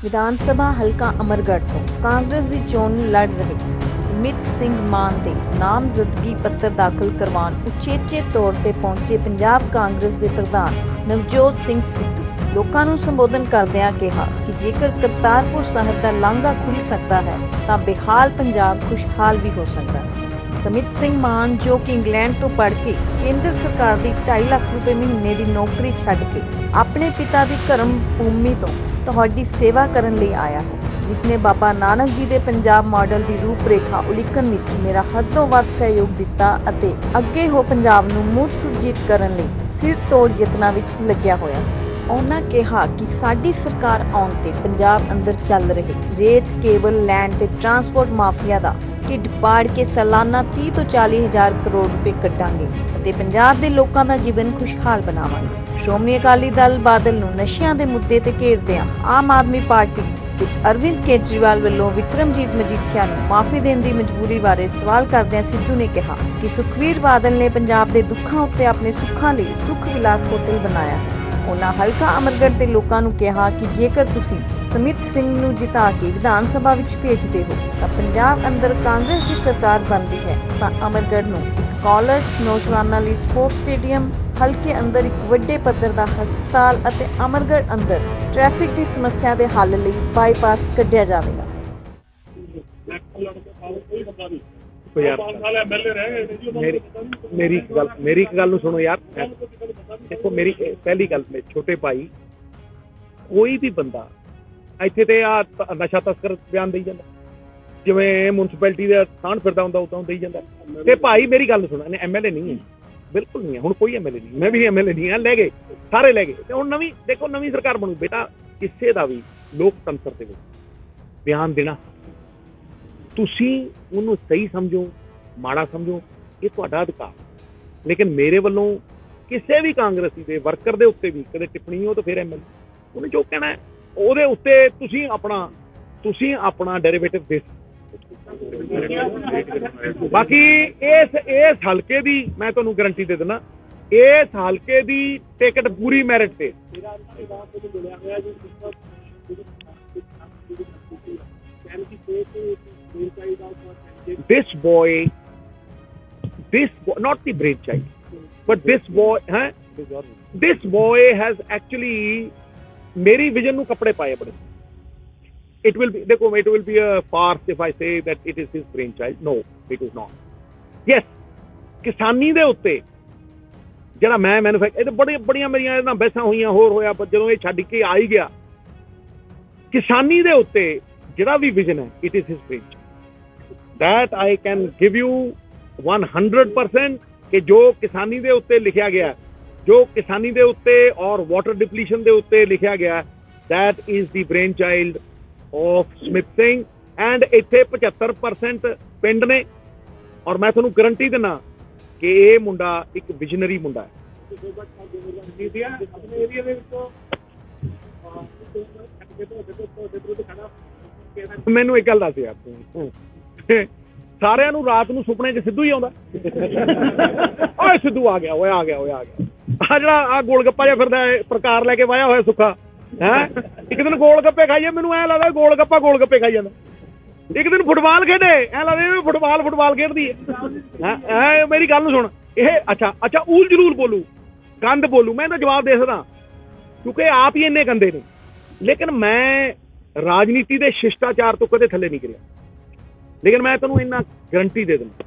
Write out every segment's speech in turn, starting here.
ਵਿਧਾਨ ਸਭਾ ਹਲਕਾ ਅਮਰਗੜ੍ਹ ਤੋਂ ਕਾਂਗਰਸ ਦੀ ਚੋਣ ਲੜ ਰਹੇ ਸਮਿਤ ਸਿੰਘ ਮਾਨ ਦੇ ਨਾਮਜ਼ਦਗੀ ਪੱਤਰ ਦਾਖਲ ਕਰਵਾਉਣ ਉਚੇਚੇ ਤੌਰ ਤੇ ਪਹੁੰਚੇ ਪੰਜਾਬ ਕਾਂਗਰਸ ਦੇ ਪ੍ਰਧਾਨ ਨਵਜੋਤ ਸਿੰਘ ਸਿੱਧੂ ਲੋਕਾਂ ਨੂੰ ਸੰਬੋਧਨ ਕਰਦਿਆਂ ਕਿਹਾ ਕਿ ਜੇਕਰ ਕਰਤਾਰਪੁਰ ਸਾਹਿਬ ਦਾ ਲਾਂਘਾ ਖੁੱਲ੍ਹ ਸਕਦਾ ਹੈ ਤਾਂ ਬੇਹਾਲ ਪੰਜਾਬ ਖੁਸ਼ਹਾਲ ਵੀ ਹੋ ਸਕਦਾ ਹੈ। ਸਮਿਤ ਸਿੰਘ ਮਾਨ ਜੋ ਕਿ ਇੰਗਲੈਂਡ ਤੋਂ ਪੜ੍ਹ ਕੇ ਕੇਂਦਰ ਸਰਕਾਰ ਦੀ 2.5 ਲੱਖ ਰੁਪਏ ਮਹੀਨੇ ਦੀ ਨੌਕਰੀ ਛੱਡ ਕੇ ਆਪਣੇ ਪਿਤਾ ਦੀ ਧਰਮ ਭੂਮੀ ਤੋਂ ਤੁਹਾਡੀ ਸੇਵਾ ਕਰਨ ਲਈ ਆਇਆ ਹੈ, ਜਿਸ ਨੇ ਬਾਬਾ ਨਾਨਕ ਜੀ ਦੇ ਪੰਜਾਬ ਮਾਡਲ ਦੀ ਰੂਪਰੇਖਾ ਉਲੀਕਣ ਵਿੱਚ ਮੇਰਾ ਹੱਦੋਂ ਵੱਧ ਸਹਿਯੋਗ ਦਿੱਤਾ ਅਤੇ ਅੱਗੇ ਹੋ ਪੰਜਾਬ ਨੂੰ ਮੁੜ ਸੁਰਜੀਤ ਕਰਨ ਲਈ ਸਿਰ ਤੋੜ ਯਤਨਾਂ ਵਿੱਚ ਲੱਗਿਆ ਹੋਇਆ ਹੈ। ਉਹਨਾਂ ਕਿਹਾ ਕਿ ਸਾਡੀ ਸਰਕਾਰ ਆਉਣ ਤੇ ਪੰਜਾਬ ਅੰਦਰ ਚੱਲ ਰਹੇ ਰੇਤ ਕੇਬਲ ਲੈਂਡ ਤੇ ਟਰਾਂਸਪੋਰਟ ਮਾਫੀਆ ਦਾ ਢਿੱਡ ਪਾੜ ਕੇ ਸਾਲਾਨਾ 30 ਤੋਂ 40 ਹਜ਼ਾਰ ਕਰੋੜ ਰੁਪਏ ਕੱਢਾਂਗੇ ਅਤੇ ਪੰਜਾਬ ਦੇ ਲੋਕਾਂ ਦਾ ਜੀਵਨ ਖੁਸ਼ਹਾਲ ਬਣਾਵਾਂਗੇ। ਸ਼੍ਰੋਮਣੀ ਅਕਾਲੀ ਦਲ ਬਾਦਲ ਨੂੰ ਨਸ਼ਿਆਂ ਦੇ ਮੁੱਦੇ ਤੇ ਘੇਰਦਿਆਂ ਆਮ ਆਦਮੀ ਪਾਰਟੀ ਤੇ ਅਰਵਿੰਦ ਕੇਜਰੀਵਾਲ ਵੱਲੋਂ ਵਿਕਰਮਜੀਤ ਮਜੀਠੀਆ ਨੂੰ ਮਾਫੀ ਦੇਣ ਦੀ ਮਜਬੂਰੀ ਬਾਰੇ ਸਵਾਲ ਕਰਦਿਆਂ ਸਿੱਧੂ ਨੇ ਕਿਹਾ ਕਿ ਸੁਖਬੀਰ ਬਾਦਲ ਨੇ ਪੰਜਾਬ ਦੇ ਦੁੱਖਾਂ ਉੱਤੇ ਆਪਣੇ ਸੁੱਖਾਂ ਲਈ ਸੁਖ ਵਿਲਾਸ ਹੋਟਲ ਬਣਾਇਆ ਹੈ। ਉਹਨਾਂ ਹਲਕਾ ਅਮਰਗੜ੍ਹ ਦੇ ਲੋਕਾਂ ਨੂੰ ਕਿਹਾ ਕਿ ਜੇਕਰ ਤੁਸੀਂ ਸਮਿਤ ਸਿੰਘ ਨੂੰ ਜਿਤਾ ਕੇ ਵਿਧਾਨ ਸਭਾ ਵਿੱਚ ਭੇਜਦੇ ਹੋ ਤਾਂ ਪੰਜਾਬ ਅੰਦਰ ਕਾਂਗਰਸ ਦੀ ਸਰਕਾਰ ਬਣਦੀ ਹੈ ਤਾਂ ਅਮਰਗੜ੍ਹ ਨੂੰ ਇੱਕ ਕਾਲਜ, ਨੌਜਵਾਨਾਂ ਲਈ ਸਪੋਰਟਸ ਸਟੇਡੀਅਮ, ਹਲਕੇ ਅੰਦਰ ਇੱਕ ਵੱਡੇ ਪੱਧਰ ਦਾ ਹਸਪਤਾਲ ਅਤੇ ਅਮਰਗੜ੍ਹ ਅੰਦਰ ਟ੍ਰੈਫਿਕ ਦੀ ਸਮੱਸਿਆ ਦੇ ਹੱਲ ਲਈ ਬਾਈਪਾਸ ਕੱਢਿਆ ਜਾਵੇਗਾ। मेरी एक गल सुनो यार, देखो मेरी पहली गल में छोटे भाई कोई भी बंदा इत्थे ते आ नशा तस्कर बयान देई जांदा, जिवें म्यूनसिपैलिटी दे थान फिरदा हुंदा उदां देई जांदा। ते भाई मेरी गल सुनो, एमएलए नहीं है, बिल्कुल नहीं है, हुण कोई एमएलए नहीं, मैं भी एमएलए नहीं है, ले गए सारे ले गए। ते हुण नवीं देखो नवीं सरकार बनू बेटा, किसे दा भी लोकतंत्र दे विच बयान देना ਤੁਸੀਂ ਉਹਨੂੰ ਸਹੀ ਸਮਝੋ ਮਾੜਾ ਸਮਝੋ ਇਹ ਤੁਹਾਡਾ ਅਧਿਕਾਰ, ਲੇਕਿਨ ਮੇਰੇ ਵੱਲੋਂ ਕਿਸੇ ਵੀ ਕਾਂਗਰਸੀ ਦੇ ਵਰਕਰ ਦੇ ਉੱਤੇ ਵੀ ਕਦੇ ਟਿੱਪਣੀ ਹੋ ਤਾਂ ਫਿਰ ਐਮਐਲਏ ਉਹਨੇ ਜੋ ਕਹਿਣਾ ਉਹਦੇ ਉੱਤੇ ਤੁਸੀਂ ਆਪਣਾ ਡੈਰੀਵੇਟਿਵ ਦੇ। ਬਾਕੀ ਇਸ ਹਲਕੇ ਦੀ ਮੈਂ ਤੁਹਾਨੂੰ ਗਾਰੰਟੀ ਦੇ ਦਿੰਦਾ, ਇਸ ਹਲਕੇ ਦੀ ਟਿਕਟ ਪੂਰੀ ਮੈਰਿਟ ਤੇ this boy not the brainchild, but this boy has actually मेरी vision ਨੂੰ ਕੱਪੜੇ ਪਾਏ ਬੜੇ। it will be a farce if I say that it is his brainchild. No, it is not. Yes, ਕਿਸਾਨੀ ਦੇ ਉੱਤੇ ਜਿਹੜਾ ਮੈਂ ਮੈਨੂਫੈਕਚਰ ਬੜੀਆਂ ਮੇਰੀਆਂ ਇਹਨਾਂ ਬਹਿਸਾਂ ਹੋਈਆਂ, ਹੋਰ ਹੋਇਆ, ਪਰ ਜਦੋਂ ਇਹ ਛੱਡ ਕੇ ਆ ਹੀ ਗਿਆ ਕਿਸਾਨੀ ਦੇ ਉੱਤੇ ਜਿਹੜਾ ਵੀ ਵਿਜ਼ਨ ਹੈ, it is his brainchild. That I can give you 100% ਕਿ ਜੋ ਕਿਸਾਨੀ ਦੇ ਉੱਤੇ ਲਿਖਿਆ ਗਿਆ, ਜੋ ਕਿਸਾਨੀ ਦੇ ਉੱਤੇ ਔਰ ਵਾਟਰ ਡਿਪਲੀਸ਼ਨ ਦੇ ਉੱਤੇ ਲਿਖਿਆ ਗਿਆ, that is the brainchild of Smith Singh। And ਇੱਥੇ 75% ਪਿੰਡ ਨੇ ਔਰ ਮੈਂ ਤੁਹਾਨੂੰ ਗਰੰਟੀ ਦਿੰਦਾ ਕਿ ਇਹ ਮੁੰਡਾ ਇੱਕ ਵਿਜ਼ਨਰੀ ਮੁੰਡਾ ਹੈ। ਮੈਨੂੰ ਇੱਕ ਗੱਲ ਦੱਸ ਯਾਰ, ਤੂੰ ਸਾਰਿਆਂ ਨੂੰ ਰਾਤ ਨੂੰ ਸੁਪਨੇ 'ਚ ਸਿੱਧੂ ਹੀ ਆਉਂਦਾ, ਓਏ ਸਿੱਧੂ ਆ ਗਿਆ, ਓਏ ਆ ਗਿਆ, ਓਏ ਆ ਗਿਆ। ਆ ਜਿਹੜਾ ਆ ਗੋਲ ਗੱਪਾ ਜਿਹਾ ਫਿਰਦਾ ਪ੍ਰਕਾਰ ਲੈ ਕੇ ਵਾਇਆ ਹੋਇਆ ਸੁੱਖਾ ਹੈ, ਇੱਕ ਦਿਨ ਗੋਲ ਗੱਪੇ ਖਾਈਏ, ਮੈਨੂੰ ਐਂ ਲੱਗਦਾ ਗੋਲ ਗੱਪੇ ਖਾਈ ਜਾਂਦਾ। ਇੱਕ ਦਿਨ ਫੁੱਟਬਾਲ ਖੇਡੇ, ਐਂ ਲੱਗਦਾ ਫੁੱਟਬਾਲ ਖੇਡਦੀ ਹੈ। ਮੇਰੀ ਗੱਲ ਨੂੰ ਸੁਣ, ਇਹ ਅੱਛਾ ਊਲ ਜਲੂਲ ਬੋਲੂ, ਗੰਦ ਬੋਲੂ, ਮੈਂ ਤਾਂ ਜਵਾਬ ਦੇ ਸਕਦਾ ਕਿਉਂਕਿ ਆਪ ਹੀ ਇੰਨੇ ਗੰਦੇ ਨੇ, ਲੇਕਿਨ ਮੈਂ ਰਾਜਨੀਤੀ ਦੇ ਸ਼ਿਸ਼ਟਾਚਾਰ ਤੋਂ ਕਦੇ ਥੱਲੇ ਨਹੀਂ ਗਿਰਿਆ। ਲੇਕਿਨ ਮੈਂ ਤੁਹਾਨੂੰ ਇੰਨਾ ਗਰੰਟੀ ਦੇ ਦਿੰਦਾ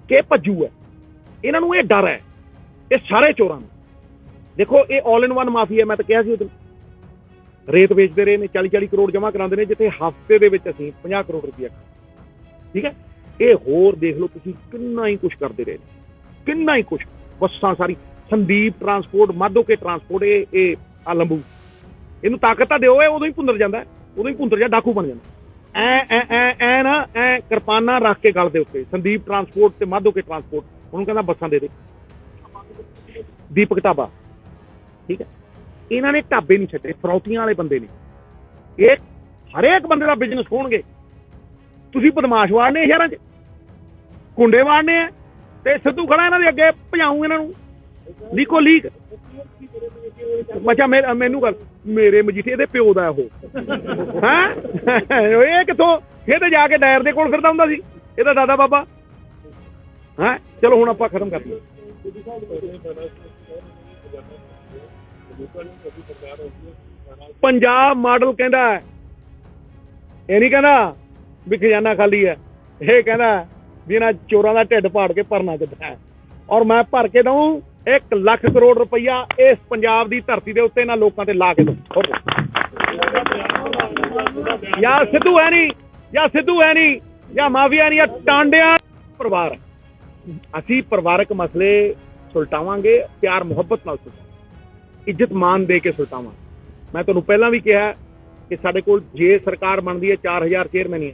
ਕਿ ਭੱਜੂ ਹੈ, ਇਹਨਾਂ ਨੂੰ ਇਹ ਡਰ ਹੈ, ਇਹ ਸਾਰੇ ਚੋਰਾਂ ਨੂੰ। ਦੇਖੋ ਇਹ ਆਲ ਇਨ ਵਨ ਮਾਫੀਆ, ਮੈਂ ਤਾਂ ਕਿਹਾ ਸੀ ਉਦੋਂ ਰੇਤ ਵੇਚਦੇ ਰਹੇ ਨੇ, 40 ਕਰੋੜ ਜਮ੍ਹਾਂ ਕਰਾਉਂਦੇ ਨੇ, ਜਿੱਥੇ ਹਫ਼ਤੇ ਦੇ ਵਿੱਚ ਅਸੀਂ 50 ਕਰੋੜ ਰੁਪਇਆ। ਠੀਕ ਹੈ, ਇਹ ਹੋਰ ਦੇਖ ਲਓ ਤੁਸੀਂ ਕਿੰਨਾ ਹੀ ਕੁਛ ਕਰਦੇ ਰਹੇ, ਕਿੰਨਾ ਹੀ ਕੁਛ, ਬੱਸਾਂ ਸਾਰੀ, ਸੰਦੀਪ ਟਰਾਂਸਪੋਰਟ, ਮਾਧੋਕੇ ਟਰਾਂਸਪੋਰਟ, ਇਹ ਆ ਲੰਬੂ, ਇਹਨੂੰ ਤਾਕਤ ਤਾਂ ਦਿਓ, ਇਹ ਉਦੋਂ ਹੀ ਭੁੰਦਰ ਜਾਂਦਾ, ਡਾਕੂ ਬਣ ਜਾਂਦਾ। ਐ ਕਿਰਪਾਨਾਂ ਰੱਖ ਕੇ ਗਲ ਦੇ ਉੱਤੇ, ਸੰਦੀਪ ਟਰਾਂਸਪੋਰਟ ਤੇ ਮਾਧੋਕੇ ਟਰਾਂਸਪੋਰਟ, ਉਹਨੂੰ ਕਹਿੰਦਾ ਬੱਸਾਂ ਦੇ। ਦੀਪਕ ਢਾਬਾ, ਠੀਕ ਹੈ, ਇਹਨਾਂ ਨੇ ਢਾਬੇ ਨਹੀਂ ਛੱਡੇ, ਫਰੌਤੀਆਂ ਵਾਲੇ ਬੰਦੇ ਨੇ ਇਹ, ਹਰੇਕ ਬੰਦੇ ਦਾ ਬਿਜ਼ਨਸ ਹੋਣਗੇ। ਤੁਸੀਂ ਬਦਮਾਸ਼ ਵਾੜਨੇ ਸ਼ਹਿਰਾਂ 'ਚ, ਕੁੰਡੇ ਵਾੜਨੇ ਆ, ਤੇ ਸਿੱਧੂ ਖੜਾ ਇਹਨਾਂ ਦੇ ਅੱਗੇ ਭਜਾਊ ਇਹਨਾਂ ਨੂੰ, ਲੀਕੋ ਲੀਕ ਅੱਛਾ ਮੈਨੂੰ ਗੱਲ ਮੇਰੇ ਮਜੀਠੀਏ ਦੇ ਪਿਓ ਦਾ ਉਹ ਹੈ ਇਹ ਕਿੱਥੋਂ ਇਹ ਤੇ ਜਾ ਕੇ ਡਾਇਰ ਦੇ ਕੋਲ ਫਿਰਦਾ ਹੁੰਦਾ ਸੀ ਇਹਦਾ ਦਾਦਾ ਬਾਬਾ ਹੈ। ਚਲੋ ਹੁਣ ਆਪਾਂ ਖਤਮ ਕਰ ਲਈਏ। ਪੰਜਾਬ ਮਾਡਲ ਕਹਿੰਦਾ ਇਹ ਨਹੀਂ ਕਹਿੰਦਾ ਵੀ ਖਜ਼ਾਨਾ ਖਾਲੀ ਹੈ, ਇਹ ਕਹਿੰਦਾ ਵੀ ਇਹਨਾਂ ਚੋਰਾਂ ਦਾ ਢਿੱਡ ਪਾੜ ਕੇ ਭਰਨਾ ਕਿੱਦਾਂ ਹੈ, ਔਰ ਮੈਂ ਭਰ ਕੇ ਦਊਂ 1 ਲੱਖ ਕਰੋੜ ਰੁਪਈਆ ਇਸ ਪੰਜਾਬ ਦੀ ਧਰਤੀ ਦੇ ਉੱਤੇ ਇਹਨਾਂ ਲੋਕਾਂ ਤੇ ਲਾ ਕੇ ਦਊਂ। ਜਾਂ ਸਿੱਧੂ ਹੈ ਨਹੀਂ, ਜਾਂ ਸਿੱਧੂ ਹੈ ਨਹੀਂ, ਜਾਂ ਮਾਫੀਆ ਨਹੀਂ, ਜਾਂ ਟਾਂਡਿਆਂ ਪਰਿਵਾਰ। ਅਸੀਂ ਪਰਿਵਾਰਕ ਮਸਲੇ ਸੁਲਟਾਵਾਂਗੇ, ਪਿਆਰ ਮੁਹੱਬਤ ਨਾਲ ਸੁਲਟਾਵਾਂਗੇ, ਇੱਜ਼ਤ ਮਾਨ ਦੇ ਕੇ ਸੁਲਟਾਵਾਂਗੇ। ਮੈਂ ਤੁਹਾਨੂੰ ਪਹਿਲਾਂ ਵੀ ਕਿਹਾ ਕਿ ਸਾਡੇ ਕੋਲ ਜੇ ਸਰਕਾਰ ਬਣਦੀ ਹੈ 4000 ਚੇਅਰਮੈਨ ਹੈ,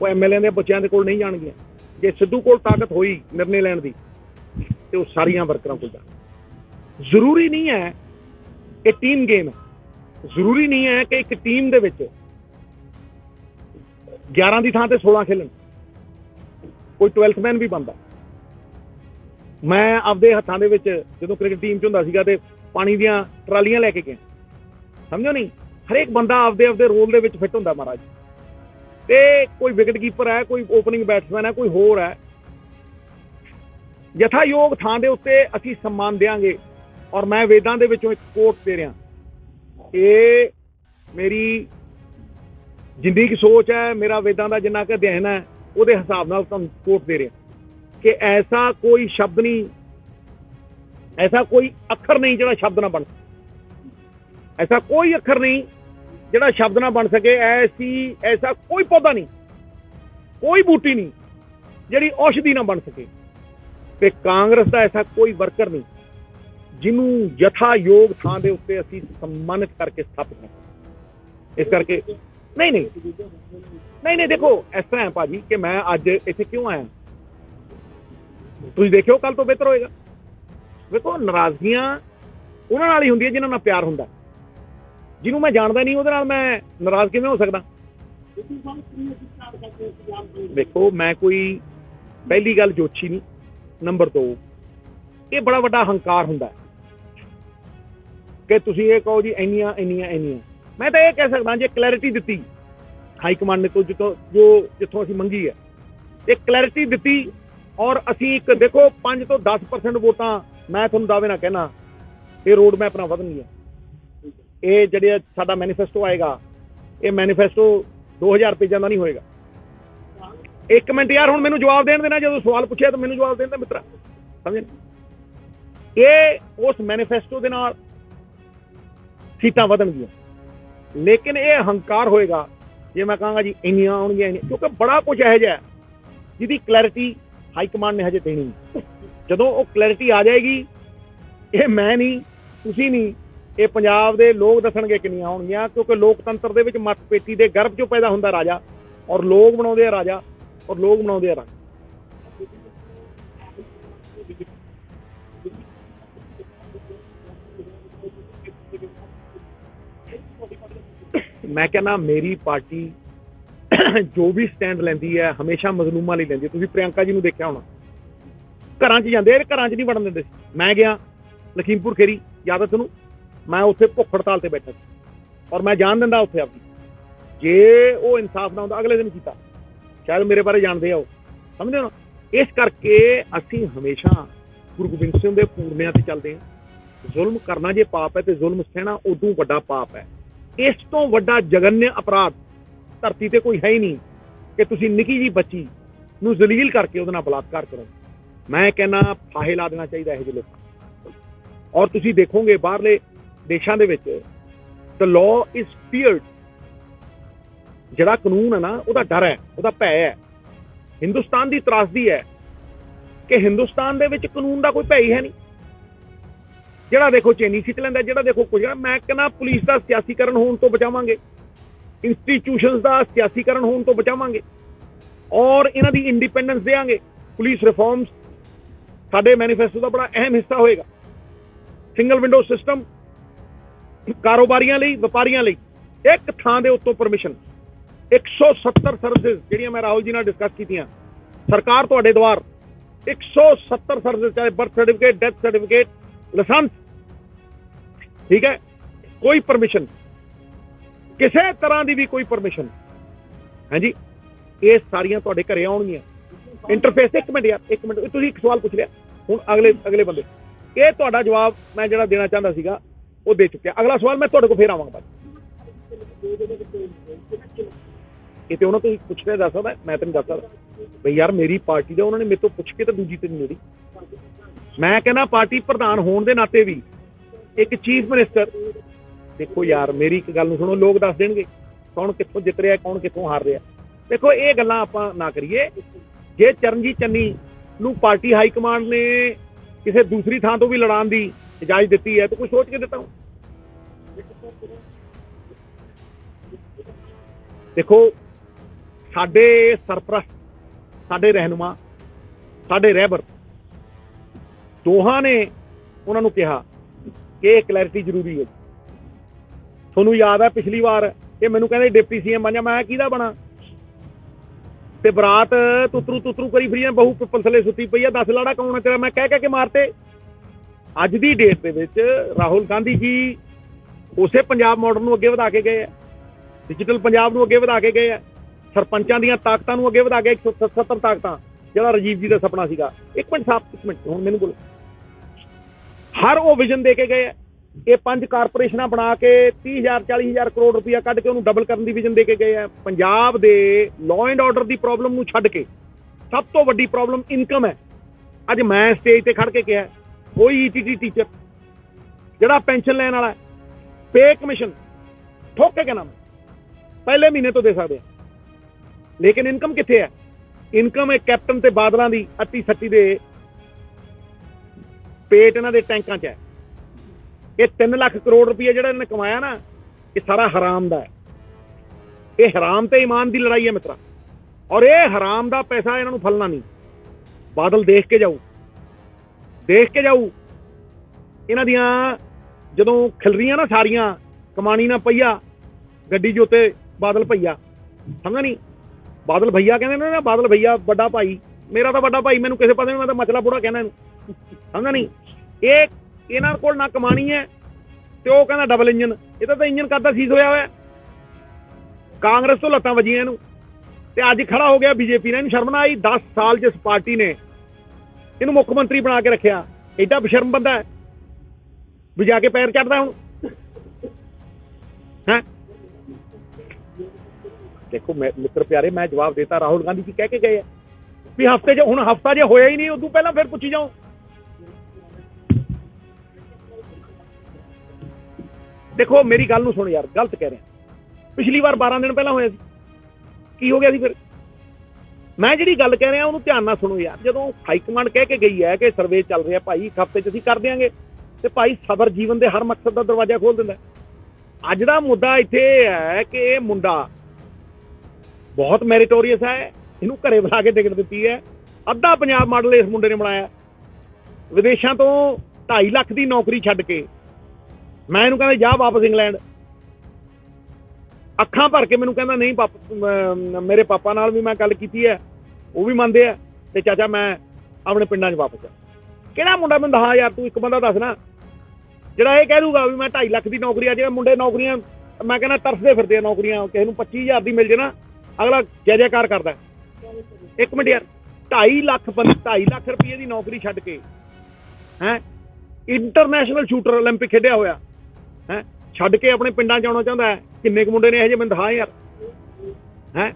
ਉਹ ਐਮਐਲਏ ਦੇ ਬੱਚਿਆਂ ਦੇ ਕੋਲ ਨਹੀਂ ਜਾਣਗੀਆਂ। ਜੇ ਸਿੱਧੂ ਕੋਲ ਤਾਕਤ ਹੋਈ ਨਿਰਣੇ ਲੈਣ ਦੀ ਤੇ ਉਹ ਸਾਰੀਆਂ ਵਰਕਰਾਂ ਕੋਲ ਜਾਣ। ਜ਼ਰੂਰੀ ਨਹੀਂ ਹੈ ਇਹ ਟੀਮ ਗੇਮ ਹੈ, ਜ਼ਰੂਰੀ ਨਹੀਂ ਹੈ ਕਿ ਇੱਕ ਟੀਮ ਦੇ ਵਿੱਚ 11 ਦੀ ਥਾਂ ਤੇ 16 ਖੇਲਣ, ਕੋਈ 12th ਮੈਨ ਵੀ ਬਣਦਾ। ਮੈਂ ਆਪਦੇ ਹੱਥਾਂ ਦੇ ਵਿੱਚ ਜਦੋਂ ਕ੍ਰਿਕਟ ਟੀਮ 'ਚ ਹੁੰਦਾ ਸੀਗਾ ਤੇ ਪਾਣੀ ਦੀਆਂ ਟਰਾਲੀਆਂ ਲੈ ਕੇ ਗਿਆ, ਸਮਝੋ ਨਹੀਂ, ਹਰੇਕ ਬੰਦਾ ਆਪਦੇ ਰੋਲ ਦੇ ਵਿੱਚ ਫਿੱਟ ਹੁੰਦਾ ਮਹਾਰਾਜ। ਤੇ ਕੋਈ ਵਿਕਟ ਕੀਪਰ ਹੈ, ਕੋਈ ਓਪਨਿੰਗ ਬੈਟਸਮੈਨ ਹੈ, ਕੋਈ ਹੋਰ ਹੈ, ਯਥਾਯੋਗ ਥਾਂ ਦੇ ਉੱਤੇ ਅਸੀਂ ਸਨਮਾਨ ਦੇਵਾਂਗੇ। ਔਰ ਮੈਂ ਵੇਦਾਂ ਦੇ ਵਿੱਚੋਂ ਇੱਕ ਕੋਟ ਦੇ ਰਿਹਾ, ਇਹ ਮੇਰੀ ਜਿੰਨੀ ਕੀ ਸੋਚ ਹੈ, ਮੇਰਾ ਵੇਦਾਂ ਦਾ ਜਿੰਨਾ ਕੁ ਅਧਿਐਨ ਹੈ, ਉਹਦੇ ਹਿਸਾਬ ਨਾਲ ਤੁਹਾਨੂੰ ਕੋਟ ਦੇ ਰਿਹਾ ਕਿ ਐਸਾ ਕੋਈ ਸ਼ਬਦ ਨਹੀਂ, ਐਸਾ ਕੋਈ ਅੱਖਰ ਨਹੀਂ ਜਿਹੜਾ ਸ਼ਬਦ ਨਾ ਬਣ ਸਕੇ, ਐਸਾ ਕੋਈ ਅੱਖਰ ਨਹੀਂ ਜਿਹੜਾ ਸ਼ਬਦ ਨਾ ਬਣ ਸਕੇ, ਐਸਾ ਕੋਈ ਪੌਦਾ ਨਹੀਂ, ਕੋਈ ਬੂਟੀ ਨਹੀਂ ਜਿਹੜੀ ਔਸ਼ਧੀ ਨਾ ਬਣ ਸਕੇ। ਤੇ ਕਾਂਗਰਸ ਦਾ ਐਸਾ ਕੋਈ ਵਰਕਰ ਨਹੀਂ ਜਿਹਨੂੰ ਯਥਾਯੋਗ ਥਾਂ ਦੇ ਉੱਤੇ ਅਸੀਂ ਸਨਮਾਨਿਤ ਕਰਕੇ ਸਥਾਪਿਤ ਕਰਾਂਗੇ। ਇਸ ਕਰਕੇ ਨਹੀਂ ਦੇਖੋ ਇਸ ਤਰ੍ਹਾਂ ਹੈ ਭਾਜੀ ਕਿ ਮੈਂ ਅੱਜ ਇੱਥੇ ਕਿਉਂ ਆਇਆ, ਤੁਸੀਂ ਦੇਖਿਓ ਕੱਲ ਤੋਂ ਬਿਹਤਰ ਹੋਏਗਾ। ਵੇਖੋ ਨਾਰਾਜ਼ਗੀਆਂ ਉਹਨਾਂ ਨਾਲ ਹੀ ਹੁੰਦੀਆਂ ਜਿਹਨਾਂ ਨਾਲ ਪਿਆਰ ਹੁੰਦਾ, ਜਿਹਨੂੰ ਮੈਂ ਜਾਣਦਾ ਨਹੀਂ ਉਹਦੇ ਨਾਲ ਮੈਂ ਨਾਰਾਜ਼ ਕਿਵੇਂ ਹੋ ਸਕਦਾ। ਦੇਖੋ ਮੈਂ ਕੋਈ ਪਹਿਲੀ ਗੱਲ ਜੋਸ਼ੀ ਨਹੀਂ, ਨੰਬਰ 2 ਇਹ ਬੜਾ ਵੱਡਾ ਹੰਕਾਰ ਹੁੰਦਾ ਕਿ ਤੁਸੀਂ ਇਹ ਕਹੋ ਜੀ ਇੰਨੀਆਂ। ਮੈਂ ਤਾਂ ਇਹ ਕਹਿ ਸਕਦਾ ਜੇ ਕਲੈਰਿਟੀ ਦਿੱਤੀ ਹਾਈ ਕਮਾਂਡ ਨੇ ਜਿੱਥੋਂ ਅਸੀਂ ਮੰਗੀ ਹੈ, ਇਹ ਕਲੈਰਿਟੀ ਦਿੱਤੀ ਔਰ ਅਸੀਂ ਇੱਕ ਦੇਖੋ 5 ਤੋਂ 10% ਵੋਟਾਂ ਮੈਂ ਤੁਹਾਨੂੰ ਦਾਅਵੇ ਨਾਲ ਕਹਿਣਾ ਇਹ ਰੋਡ ਮੈਪ ਨਾਲ ਵਧਣਗੀਆਂ। ਇਹ ਜਿਹੜੇ ਸਾਡਾ ਮੈਨੀਫੈਸਟੋ ਆਏਗਾ, ਇਹ ਮੈਨੀਫੈਸਟੋ 2000 ਪੇਜਾਂ ਦਾ ਨਹੀਂ ਹੋਏਗਾ। 1 ਮਿੰਟ ਯਾਰ, ਹੁਣ ਮੈਨੂੰ ਜਵਾਬ ਦੇਣ ਦੇਣਾ, ਜਦੋਂ ਸਵਾਲ ਪੁੱਛਿਆ ਤਾਂ ਮੈਨੂੰ ਜਵਾਬ ਦੇਣ ਦਾ ਮਿੱਤਰਾ, ਸਮਝੇ। ਇਹ ਉਸ ਮੈਨੀਫੈਸਟੋ ਦੇ ਨਾਲ ਸੀਟਾਂ ਵਧਣਗੀਆਂ, ਲੇਕਿਨ ਇਹ ਹੰਕਾਰ ਹੋਏਗਾ ਜੇ ਮੈਂ ਕਹਾਂਗਾ ਜੀ ਇੰਨੀਆਂ ਆਉਣਗੀਆਂ, ਕਿਉਂਕਿ ਬੜਾ ਕੁਝ ਇਹੋ ਜਿਹਾ ਜਿਹਦੀ ਕਲੈਰਿਟੀ ਹਾਈ ਕਮਾਂਡ ਨੇ ਹਜੇ ਦੇਣੀ ਨਹੀਂ। ਜਦੋਂ ਉਹ ਕਲੈਰਿਟੀ ਆ ਜਾਏਗੀ, ਇਹ ਮੈਂ ਨਹੀਂ, ਤੁਸੀਂ ਨਹੀਂ, ਇਹ ਪੰਜਾਬ ਦੇ ਲੋਕ ਦੱਸਣਗੇ ਕਿੰਨੀਆਂ ਆਉਣਗੀਆਂ। ਕਿਉਂਕਿ ਲੋਕਤੰਤਰ ਦੇ ਵਿੱਚ ਮੱਤ ਪੇਟੀ ਦੇ ਗਰਭ ਚੋਂ ਪੈਦਾ ਹੁੰਦਾ ਰਾਜਾ, ਔਰ ਲੋਕ ਬਣਾਉਂਦੇ ਆ ਰਾਜਾ, ਔਰ ਲੋਕ ਬਣਾਉਂਦੇ ਆ ਰਾਜਾ। ਮੈਂ ਕਹਿੰਦਾ ਮੇਰੀ ਪਾਰਟੀ ਜੋ ਵੀ ਸਟੈਂਡ ਲੈਂਦੀ ਹੈ ਹਮੇਸ਼ਾ ਮਜ਼ਲੂਮਾਂ ਲਈ ਲੈਂਦੀ ਹੈ। ਤੁਸੀਂ ਪ੍ਰਿਯੰਕਾ ਜੀ ਨੂੰ ਦੇਖਿਆ ਹੋਣਾ, ਘਰਾਂ 'ਚ ਜਾਂਦੇ, ਘਰਾਂ 'ਚ ਨਹੀਂ ਵੜਨ ਦਿੰਦੇ ਸੀ। ਮੈਂ ਗਿਆ ਲਖੀਮਪੁਰ ਖੇਰੀ, ਯਾਦ ਹੈ ਤੁਹਾਨੂੰ, ਮੈਂ ਉੱਥੇ ਭੁੱਖ ਹੜਤਾਲ ਤੇ ਬੈਠਾ ਸੀ ਔਰ ਮੈਂ ਜਾਣ ਦਿੰਦਾ ਉੱਥੇ ਆਪਣੀ, ਜੇ ਉਹ ਇਨਸਾਫ ਨਾ ਹੁੰਦਾ ਅਗਲੇ ਦਿਨ ਕੀਤਾ, ਸ਼ਾਇਦ ਮੇਰੇ ਬਾਰੇ ਜਾਣਦੇ ਆ ਉਹ, ਸਮਝਦੇ ਹੋ ਨਾ। ਇਸ ਕਰਕੇ ਅਸੀਂ ਹਮੇਸ਼ਾ ਗੁਰੂ ਗੋਬਿੰਦ ਸਿੰਘ ਦੇ ਪੂਰਨਿਆਂ ਤੇ ਚੱਲਦੇ ਹਾਂ। ਜ਼ੁਲਮ ਕਰਨਾ ਜੇ ਪਾਪ ਹੈ ਤੇ ਜ਼ੁਲਮ ਸਹਿਣਾ ਉਦੋਂ ਵੱਡਾ ਪਾਪ ਹੈ। ਇਸ ਤੋਂ ਵੱਡਾ ਜਗਨਯ ਅਪਰਾਧ ਧਰਤੀ ਤੇ ਕੋਈ ਹੈ ਹੀ ਨਹੀਂ ਕਿ ਤੁਸੀਂ ਨਿੱਕੀ ਜਿਹੀ ਬੱਚੀ ਨੂੰ ਜ਼ਲੀਲ ਕਰਕੇ ਉਹਦੇ ਨਾਲ ਬਲਾਤਕਾਰ ਕਰੋ। ਮੈਂ ਕਹਿੰਦਾ ਫਾਹੇ ਲਾ ਦੇਣਾ ਚਾਹੀਦਾ ਇਹੋ ਜਿਹੇ ਲੋਕਾਂ। ਔਰ ਤੁਸੀਂ ਦੇਖੋਗੇ ਬਾਹਰਲੇ ਦੇਸ਼ਾਂ ਦੇ ਵਿੱਚ ਦ ਲਾਅ ਇਜ਼ ਫੀਅਰਡ, ਜਿਹੜਾ ਕਾਨੂੰਨ ਹੈ ਨਾ ਉਹਦਾ ਡਰ ਹੈ, ਉਹਦਾ ਭੈ ਹੈ। ਹਿੰਦੁਸਤਾਨ ਦੀ ਤਰਾਸਦੀ ਹੈ ਕਿ ਹਿੰਦੁਸਤਾਨ ਦੇ ਵਿੱਚ ਕਾਨੂੰਨ ਦਾ ਕੋਈ ਭੈ ਹੀ ਹੈ ਨਹੀਂ। ਜਿਹੜਾ ਦੇਖੋ ਚੈਨੀ ਖਿੱਚ ਲੈਂਦਾ, ਜਿਹੜਾ ਦੇਖੋ ਕੁਝ। ਮੈਂ ਕਹਿੰਦਾ ਪੁਲਿਸ ਦਾ ਸਿਆਸੀਕਰਨ ਹੋਣ ਤੋਂ ਬਚਾਵਾਂਗੇ, ਇੰਸਟੀਟਿਊਸ਼ਨਸ ਦਾ ਸਿਆਸੀਕਰਨ ਹੋਣ ਤੋਂ ਬਚਾਵਾਂਗੇ, ਔਰ ਇਹਨਾਂ ਦੀ ਇੰਡੀਪੈਂਡੈਂਸ ਦੇਵਾਂਗੇ। ਪੁਲਿਸ ਰਿਫਾਰਮਸ ਸਾਡੇ ਮੈਨੀਫੈਸਟੋ ਦਾ ਬੜਾ ਅਹਿਮ ਹਿੱਸਾ ਹੋਏਗਾ। ਸਿੰਗਲ ਵਿੰਡੋ ਸਿਸਟਮ, ਕਾਰੋਬਾਰੀਆਂ ਲਈ, ਵਪਾਰੀਆਂ ਲਈ ਇੱਕ ਥਾਂ ਦੇ ਉੱਤੋਂ ਪਰਮਿਸ਼ਨ। 170 ਸਰਵਿਸਿਜ਼ ਜਿਹੜੀਆਂ ਮੈਂ ਰਾਹੁਲ ਜੀ ਨਾਲ ਡਿਸਕਸ ਕੀਤੀਆਂ, ਸਰਕਾਰ ਤੁਹਾਡੇ ਦੁਆਰ 170 चाहे birth certificate, death certificate, licence, ठीक है, कोई परमिशन, किसी तरह की भी कोई परमिशन है जी, ये सारियां तुहाडे घरे आउणगीਆਂ। इंटरफेस एक मिनट यार, एक मिनट, तुसीं एक सवाल पूछ लिया, हुण अगले बंदे ये तुहाडा जवाब मैं जिहड़ा देना चाहता सीगा वो दे चुकिया। अगला सवाल मैं तुहाडे कोल फिर आवांगा। ये तो उन्होंने पुछ के दस सकदा, मैं तो नहीं दस सकदा बई यार मेरी पार्टी का उन्होंने मेरे तो पुछ के तो दूजी तो नहीं मेरी। मैं कहना पार्टी प्रधान होने के नाते भी एक चीफ मिनिस्टर, देखो यार मेरी एक गल सुनो, लोग दस देंगे कौन कितों जित रहा, कौन कितों हार रहा। देखो ये गल्लां आपां ना करिए। जे चरणजीत चन्नी नूं पार्टी हाईकमांड ने किसी दूसरी थां तो भी लड़ाने की इजाजत दी है तो कुछ सोच के दिता हूं। देखो साडे सरप्रस्त, साडे रहनुमा, साडे रहबर दोहां ने उन्होंने कहा कि क्लैरिटी जरूरी है। थोनू याद है पिछली बार ये मैनू कहते डिप्टी सीएम बन जा, मैं किहदा बना ते बरात तुतरू तुतरू करी फिरी, बहु पिपल थले सुती पई है, 10 लाड़ा कौन है तेरा, मैं कह के मारते। अज दी डेट दे विच राहुल गांधी जी उसे पंजाब मॉडल नूं अगे वधा के गए है, डिजिटल पंजाब नूं अगे वधा के गए है, सरपंचां दीयां ताकतां नूं अगे वधा के 170 ताकतां जिहड़ा राजीव जी दा सपना सीगा। एक मिनट साहब, एक मिनट हुण मैनूं बोलो, हर वो विजन दे के गए है। ये 5 कारपोरेशनां बना के 30,000 40,000 करोड़ रुपया कढ़ के उन्होंने डबल करने की विजन दे के गए हैं। पंजाब दे लॉ एंड ऑर्डर की प्रॉब्लम नूं छड्ड के सब तो वड्डी प्रॉब्लम इनकम है। अज मैं स्टेज ते खड़ के कहा कोई ईटीटी टीचर जिहड़ा पेंशन लैण वाला पे कमीशन ठोक के कहना पहले महीने तो दे सकते हैं, लेकिन इनकम कित्थे है? इनकम है कैप्टन ते बादलों की अति सट्टी दे पेट इन्हां दे टैंकां च है। ये 3 लाख करोड़ रुपया जिहड़ा इन्हें कमाया ना, ये सारा हराम दा है। ये हराम ते ईमान की लड़ाई है मित्रा, और ये हराम दा पैसा इन्हों फलना नहीं। बादल देख के जाऊ इन्हां दियां जदों खिलरियां ना सारियां कमानी ना पईया गड्डी जो उत्ते बादल भईया, समझा नहीं, बादल भईया कहंदे ने ना, बादल भईया बड़ा भाई, मेरा तो बड़ा भाई, मैनूं किसी पता नहीं, मैं तो मचला बुढ़ा कहना इहनूं, समझा नहीं। ये इन्हां कोल ना कमानी है ते ओह कहंदा डबल इंजन, इहदा तो इंजन करदा सीस होया होया। कांग्रेस तो लत्तां वजियां इहनूं ते अज खड़ा हो गया बीजेपी ने। इहनूं शर्म ना आई? 10 साल जिस पार्टी ने इहनूं मुख मंत्री बना के रखिया, एडा बेशर्म बंदा है भी जाके पैर चढ़दा हुण है। देखो मित्र प्यारे, मैं जवाब देता, राहुल गांधी जी कह के गए भी हफ्ते च, हुण हफ्ता जे होया ही नहीं, उदों पहला फिर पुछी जाओ। देखो मेरी गल नूं सुण यार, गलत कह रहे हैं। पिछली बार 12 दिन पहला होया सी, की हो गया सी फिर? मैं जिहड़ी गल कह रहा उन्होंने ध्यान नाल सुनो यार। जदों हाईकमांड कह के गई है कि सर्वे चल रहा भाई, एक हफ्ते च असीं कर देंगे, ते भाई सबर जीवन के हर मकसद का दरवाजा खोल दिंदा। अज दा मुद्दा इत्थे है कि ये मुंडा बहुत मैरिटोरीअस है, इहनूं घरे बुला के टिकट दित्ती है। अद्धा पंजाब मॉडल इस मुंडे ने बनाया, विदेशों तो 2.5 लाख की नौकरी छड्ड के मैं इहनूं कहंदा जा वापस इंग्लैंड। अखां भर के मैनूं कहंदा नहीं पापा, मेरे पापा नाल भी मैं गल कीती है, वो भी मनदे आ, ते चाचा मैं अपने पिंडां 'च वापस आ। किहड़ा मुंडा मैनूं दस यार, तू एक बंदा दस ना जिहड़ा ये कह दूगा भी मैं 2.5 लाख की नौकरी, अज मुंडे नौकरियां मैं कहना तरसदे फिरदे नौकरियां, किसी नूं 25,000 की मिल जे ना अगला जय जयकार करदा। एक मिनट यार, 2.5 लाख 2.5 लाख रुपये की नौकरी छड्ड के हैं इंटरनेशनल शूटर ओलंपिक खेडिया होया है, छड्ड के अपने पिंडां 'च आउणा चाहुंदा है। किन्ने क मुंडे ने इहो जिहे मैनूं दिखा यार हैं।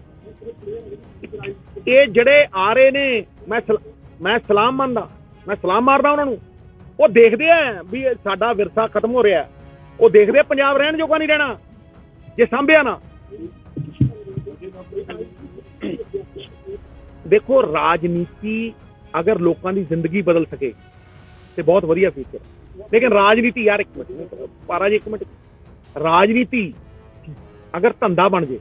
ये जिहड़े आ रहे ने, मैं सलाम मनदा, मैं सलाम मारदा उन्हां नूं। वो देखदे आ भी साडा विरसा खत्म हो रहा है, वो देखदे आ पंजाब रहण जोगा नहीं रहना जे सांभिया ना। देखो राजनीति अगर लोगों की जिंदगी बदल सके तो बहुत वधिया फ्यूचर, लेकिन राजनीति यार, एक मिनट पारा जी, एक मिनट, राजनीति अगर धंधा बन जाए,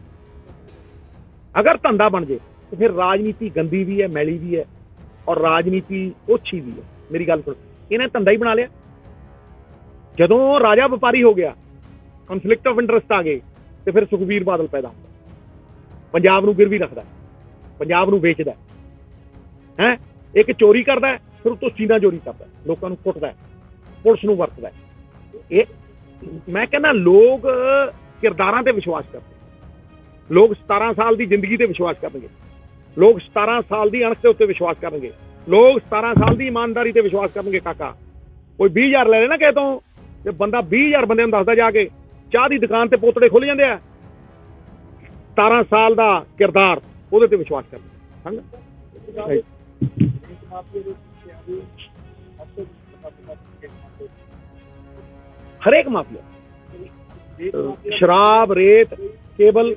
अगर धंधा बन जाए तो फिर राजनीति गंदी भी है, मैली भी है, और राजनीति ओछी भी है। मेरी गल सुन, इन्हें धंधा ही बना लिया। जदों राजा व्यापारी हो गया, कॉन्फ्लिक्ट ऑफ इंटरस्ट आ गए, तो फिर सुखबीर बादल पैदा होता, पंजाब नूं गिरवी रखदा, पंजाब नूं बेचदा है। ਇੱਕ ਚੋਰੀ ਕਰਦਾ ਹੈ, ਫਿਰ ਉਤੋਂ ਸੀਨਾ ਚੋਰੀ ਕਰਦਾ ਹੈ, ਲੋਕਾਂ ਨੂੰ ਕੁੱਟਦਾ ਹੈ, ਪੁਲਿਸ ਨੂੰ ਵਰਤਦਾ ਹੈ। ਇਹ ਮੈਂ ਕਹਿੰਦਾ ਲੋਕ ਕਿਰਦਾਰਾਂ ਤੇ ਵਿਸ਼ਵਾਸ ਕਰਦੇ, ਲੋਕ 17 ਸਾਲ ਦੀ ਜ਼ਿੰਦਗੀ ਤੇ ਵਿਸ਼ਵਾਸ ਕਰਨਗੇ, ਲੋਕ 17 ਸਾਲ ਦੀ ਅਣਖ ਦੇ ਉੱਤੇ ਵਿਸ਼ਵਾਸ ਕਰਨਗੇ, ਲੋਕ 17 ਸਾਲ ਦੀ ਇਮਾਨਦਾਰੀ ਤੇ ਵਿਸ਼ਵਾਸ ਕਰਨਗੇ। ਕਾਕਾ ਕੋਈ 20,000 ਲੈ ਲੈ ਨਾ ਕਿਸੇ ਤੋਂ, ਤੇ ਬੰਦਾ 20,000 ਬੰਦੇ ਨੂੰ ਦੱਸਦਾ ਜਾ ਕੇ ਚਾਹ ਦੀ ਦੁਕਾਨ ਤੇ ਪੋਤੜੇ ਖੁੱਲ ਜਾਂਦੇ ਆ। 17 ਸਾਲ ਦਾ ਕਿਰਦਾਰ, ਉਹਦੇ ਤੇ ਵਿਸ਼ਵਾਸ ਕਰਨਾ। ਹਰੇਕ ਮਾਫੀਆ, ਸ਼ਰਾਬ, ਰੇਤ, ਕੇਬਲ,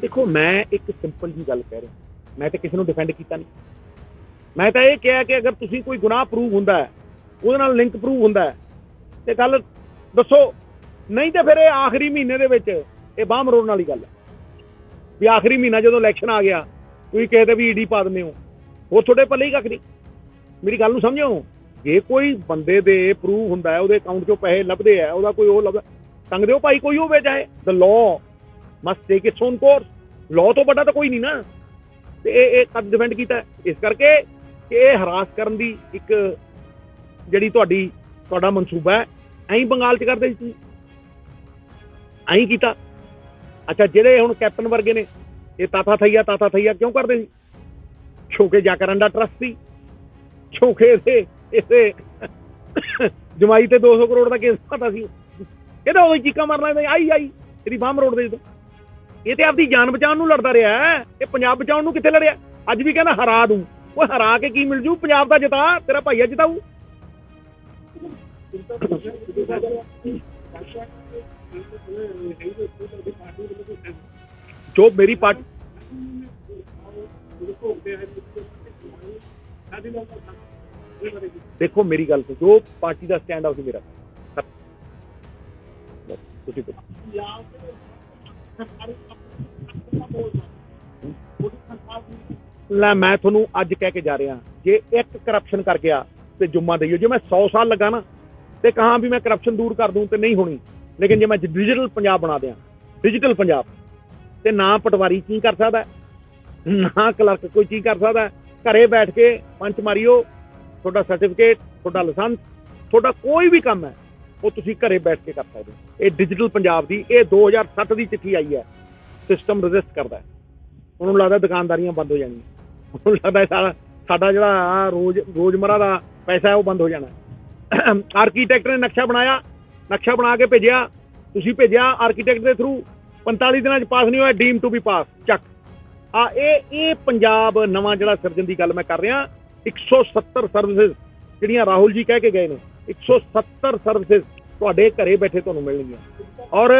ਦੇਖੋ ਮੈਂ ਇੱਕ ਸਿੰਪਲ ਜੀ ਗੱਲ ਕਹਿ ਰਿਹਾ, ਮੈਂ ਤਾਂ ਕਿਸੇ ਨੂੰ ਡਿਫੈਂਡ ਕੀਤਾ ਨਹੀਂ। ਮੈਂ ਤਾਂ ਇਹ ਕਿਹਾ ਕਿ ਅਗਰ ਤੁਸੀਂ ਕੋਈ ਗੁਨਾਹ ਪ੍ਰੂਵ ਹੁੰਦਾ ਹੈ, ਉਹਦੇ ਨਾਲ ਲਿੰਕ ਪ੍ਰੂਵ ਹੁੰਦਾ ਹੈ, ਤੇ ਗੱਲ ਦੱਸੋ, ਨਹੀਂ ਤੇ ਫਿਰ ਇਹ ਆਖਰੀ ਮਹੀਨੇ ਦੇ ਵਿੱਚ ਇਹ ਬਾਂਹ ਮਰੋੜਨ ਵਾਲੀ ਗੱਲ ਹੈ ਵੀ ਆਖਰੀ ਮਹੀਨਾ ਜਦੋਂ ਇਲੈਕਸ਼ਨ ਆ ਗਿਆ ਤੁਸੀਂ ਕਿਸੇ ਤੇ ਵੀ ਈਡੀ ਪਾ ਦਿੰਦੇ ਹੋ, ਉਹ ਤੁਹਾਡੇ ਪੱਲੇ ਹੀ ਕੱਖ ਨਹੀਂ। ਮੇਰੀ ਗੱਲ ਨੂੰ ਸਮਝੋ, ਜੇ ਕੋਈ ਬੰਦੇ ਦੇ ਪ੍ਰੂਵ ਹੁੰਦਾ ਹੈ, ਉਹਦੇ ਅਕਾਊਂਟ 'ਚੋਂ ਪੈਸੇ ਲੱਭਦੇ ਆ, ਉਹਦਾ ਕੋਈ ਉਹ ਲੱਭਦਾ, ਟੰਗ ਦਿਓ ਭਾਈ, ਕੋਈ ਹੋਵੇ ਚਾਹੇ। The law must take it's on course, law ਤੋਂ ਵੱਡਾ ਤਾਂ ਕੋਈ ਨਹੀਂ ਨਾ। ਤੇ ਇਹ ਕਦ ਡਿਫੈਂਡ ਕੀਤਾ ਇਸ ਕਰਕੇ ਕਿ ਇਹ ਹਰਾਸ ਕਰਨ ਦੀ ਇੱਕ ਜਿਹੜੀ ਤੁਹਾਡਾ ਮਨਸੂਬਾ ਹੈ, ਐਂ ਬੰਗਾਲ 'ਚ ਕਰਦੇ ਸੀ ਤੁਸੀਂ, ਐਂ ਕੀਤਾ। ਅੱਛਾ, ਜਿਹੜੇ ਹੁਣ ਕੈਪਟਨ ਵਰਗੇ ਨੇ, ਇਹ ਤਾਤਾ ਥਈਆ ਕਿਉਂ ਕਰਦੇ ਸੀ? ਕਿਉਂਕਿ ਜਾਕਰਨ ਦਾ ਟਰਸਟ ਸੀ, ਕਿਉਂਕਿ ਇਸੇ ਜਮਾਈ ਤੇ 200 ਕਰੋੜ ਦਾ ਕੇਸ ਪਤਾ ਸੀ, ਇਹਦਾ ਉਦੋਂ ਚੀਕਾਂ ਮਾਰ ਲੈਂਦੇ ਆਈ ਇਹਦੀ ਬਾਂਹ ਮਰੋੜ ਦੇ। ਜਦੋਂ ਇਹ ਤੇ ਆਪਦੀ ਜਾਨ ਬਚਾਉਣ ਨੂੰ ਲੜਦਾ ਰਿਹਾ, ਇਹ ਪੰਜਾਬ ਬਚਾਉਣ ਨੂੰ ਕਿੱਥੇ ਲੜਿਆ? ਅੱਜ ਵੀ ਕਹਿੰਦਾ ਹਰਾ ਦੂੰ। ਉਹ ਹਰਾ ਕੇ ਕੀ ਮਿਲ ਜੂ? ਪੰਜਾਬ ਦਾ ਜਿਤਾ, ਤੇਰਾ ਭਾਈਆ ਜਿਤਾਊ। ਜੋ ਮੇਰੀ ਪਾਰਟੀ, ਦੇਖੋ ਮੇਰੀ ਗੱਲ ਤੋਂ, ਜੋ ਪਾਰਟੀ ਦਾ ਸਟੈਂਡ ਆ ਉਹ ਮੇਰਾ ਤੁਸੀਂ ਲੈ, ਮੈਂ ਤੁਹਾਨੂੰ ਅੱਜ ਕਹਿ ਕੇ ਜਾ ਰਿਹਾ, ਜੇ ਇੱਕ ਕਰਪਸ਼ਨ ਕਰ ਗਿਆ ਤੇ ਜੁੰਮਾ ਦੇਈਓ। ਜੇ ਮੈਂ 100 ਸਾਲ ਲੱਗਾ ਨਾ ਤੇ ਕਹਾਂ ਵੀ ਮੈਂ ਕਰਪਸ਼ਨ ਦੂਰ ਕਰ ਦੂੰ ਤੇ ਨਹੀਂ ਹੋਣੀ, ਲੇਕਿਨ ਜੇ ਮੈਂ ਡਿਜੀਟਲ ਪੰਜਾਬ ਬਣਾ ਦਿਆਂ, ਡਿਜੀਟਲ ਪੰਜਾਬ, ਤੇ ਨਾ ਪਟਵਾਰੀ ਕੀ ਕਰ ਸਕਦਾ, ਨਾ ਕਲਰਕ ਕੋਈ ਚੀਜ਼ ਕਰ ਸਕਦਾ। ਘਰੇ ਬੈਠ ਕੇ ਪੰਚ ਮਾਰੀਓ, ਤੁਹਾਡਾ ਸਰਟੀਫਿਕੇਟ, ਤੁਹਾਡਾ ਲਾਇਸੈਂਸ, ਤੁਹਾਡਾ ਕੋਈ ਵੀ ਕੰਮ ਹੈ ਉਹ ਤੁਸੀਂ ਘਰੇ ਬੈਠ ਕੇ ਕਰ ਸਕਦੇ ਹੋ। ਇਹ ਡਿਜੀਟਲ ਪੰਜਾਬ ਦੀ, ਇਹ 2007 ਦੀ ਚਿੱਠੀ ਆਈ ਹੈ, ਸਿਸਟਮ ਰਜਿਸਟ ਕਰਦਾ ਹੈ। ਉਹਨੂੰ ਲੱਗਦਾ ਦੁਕਾਨਦਾਰੀਆਂ ਬੰਦ ਹੋ ਜਾਣੀਆਂ, ਉਹਨੂੰ ਲੱਗਦਾ ਸਾਡਾ ਜਿਹੜਾ ਰੋਜ਼ਮਰਾ ਦਾ ਪੈਸਾ ਹੈ ਉਹ ਬੰਦ ਹੋ ਜਾਣਾ। ਆਰਕੀਟੈਕਟ ਨੇ ਨਕਸ਼ਾ ਬਣਾਇਆ, ਨਕਸ਼ਾ ਬਣਾ ਕੇ ਭੇਜਿਆ, ਤੁਸੀਂ ਭੇਜਿਆ ਆਰਕੀਟੈਕਟ ਦੇ ਥਰੂ, 45 ਦਿਨਾਂ 'ਚ ਪਾਸ ਨਹੀਂ ਹੋਇਆ, ਡੀਮ ਟੂ ਬੀ ਪਾਸ, ਚੱਕ। ਇਹ ਪੰਜਾਬ ਨਵਾਂ ਜਿਹੜਾ ਸਿਰਜਣ ਦੀ ਗੱਲ ਮੈਂ ਕਰ ਰਿਹਾ। 170 ਸਰਵਿਸਿਜ਼ ਜਿਹੜੀਆਂ ਰਾਹੁਲ ਜੀ ਕਹਿ ਕੇ ਗਏ ਨੇ, 170 ਸਰਵਿਸਿਜ਼ ਤੁਹਾਡੇ ਘਰੇ ਬੈਠੇ ਤੁਹਾਨੂੰ ਮਿਲਣਗੀਆਂ। ਔਰ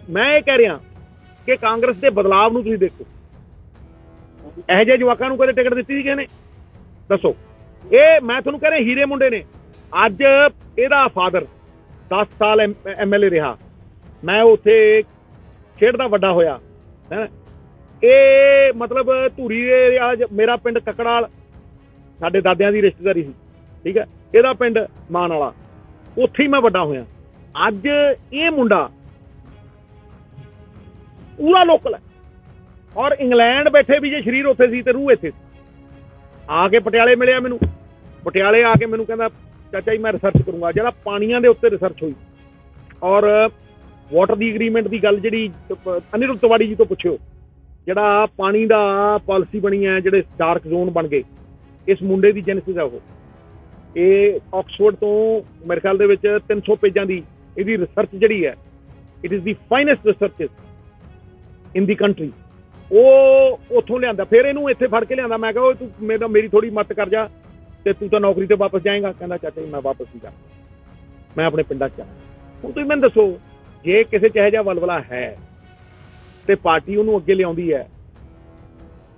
ਮੈਂ ਇਹ ਕਹਿ ਰਿਹਾ ਕਿ ਕਾਂਗਰਸ ਦੇ ਬਦਲਾਵ ਨੂੰ ਤੁਸੀਂ ਦੇਖੋ, ਇਹੋ ਜਿਹੇ ਜਵਾਕਾਂ ਨੂੰ ਕਦੇ ਟਿਕਟ ਦਿੱਤੀ ਸੀ ਕਿਸੇ ਨੇ? ਦੱਸੋ। ਇਹ ਮੈਂ ਤੁਹਾਨੂੰ ਕਹਿ ਰਿਹਾ, ਹੀਰੇ ਮੁੰਡੇ ਨੇ। ਅੱਜ ਇਹਦਾ ਫਾਦਰ 10 ਸਾਲ MLA ਰਿਹਾ, ਮੈਂ ਉੱਥੇ ਖੇਡਦਾ ਵੱਡਾ ਹੋਇਆ ਹੈ। ਇਹ ਮਤਲਬ ਧੂਰੀ ਦੇ, ਮੇਰਾ ਪਿੰਡ ਕੱਕੜਾਲ ਸਾਡੇ ਦਾਦਿਆਂ ਦੀ ਰਿਸ਼ਤੇਦਾਰੀ ਸੀ, ਠੀਕ ਹੈ, ਇਹਦਾ ਪਿੰਡ ਮਾਨ ਵਾਲਾ, ਉੱਥੇ ਹੀ ਮੈਂ ਵੱਡਾ ਹੋਇਆ। ਅੱਜ ਇਹ ਮੁੰਡਾ ਪੂਰਾ ਲੋਕਲ ਹੈ, ਔਰ ਇੰਗਲੈਂਡ ਬੈਠੇ ਵੀ ਜੇ ਸਰੀਰ ਉੱਥੇ ਸੀ ਤੇ ਰੂਹ ਇੱਥੇ ਸੀ। ਆ ਕੇ ਪਟਿਆਲੇ ਮਿਲਿਆ ਮੈਨੂੰ, ਪਟਿਆਲੇ ਆ ਕੇ ਮੈਨੂੰ ਕਹਿੰਦਾ ਚਾਚਾ ਜੀ ਮੈਂ ਰਿਸਰਚ ਕਰੂੰਗਾ। ਜਿਹੜਾ ਪਾਣੀਆਂ ਦੇ ਉੱਤੇ ਰਿਸਰਚ ਹੋਈ, ਔਰ ਵਾਟਰ ਦੀ ਐਗਰੀਮੈਂਟ ਦੀ ਗੱਲ ਜਿਹੜੀ ਅਨਿਰੁੱਧ ਤਿਵਾੜੀ ਜੀ ਤੋਂ ਪੁੱਛਿਓ, ਜਿਹੜਾ ਪਾਣੀ ਦਾ ਪਾਲਿਸੀ ਬਣੀ ਹੈ, ਜਿਹੜੇ ਡਾਰਕ ਜ਼ੋਨ ਬਣ ਗਏ, ਇਸ ਮੁੰਡੇ ਦੀ ਜੈਨੇਸਿਸ ਹੈ ਉਹ। ਇਹ ਆਕਸਫੋਰਡ ਤੋਂ ਮੇਰੇ ਖਿਆਲ ਦੇ ਵਿੱਚ 300 ਪੇਜਾਂ ਦੀ ਇਹਦੀ ਰਿਸਰਚ ਜਿਹੜੀ ਹੈ, it is the finest research in the country. ਉਹ ਉੱਥੋਂ ਲਿਆਂਦਾ, ਫਿਰ ਇਹਨੂੰ ਇੱਥੇ ਫੜ ਕੇ ਲਿਆਂਦਾ। ਮੈਂ ਕਿਹਾ ਤੂੰ ਮੇਰੀ ਥੋੜੀ ਮਦਦ ਕਰ ਜਾ, ਤੇ ਤੂੰ ਤਾਂ ਨੌਕਰੀ ਤੇ ਵਾਪਸ ਜਾਏਗਾ। ਕਹਿੰਦਾ ਚਾਚਾ ਜੀ ਮੈਂ ਵਾਪਸ ਨਹੀਂ ਜਾਣਾ, ਮੈਂ ਆਪਣੇ ਪਿੰਡਾਂ 'ਚ ਜਾਣਾ। ਹੁਣ ਤੁਸੀਂ ਮੈਨੂੰ ਦੱਸੋ, ਜੇ ਕਿਸੇ 'ਚ ਇਹੋ ਜਿਹਾ ਵਲਵਲਾ ਹੈ ਤੇ ਪਾਰਟੀ ਉਹਨੂੰ ਅੱਗੇ ਲਿਆਉਂਦੀ ਹੈ,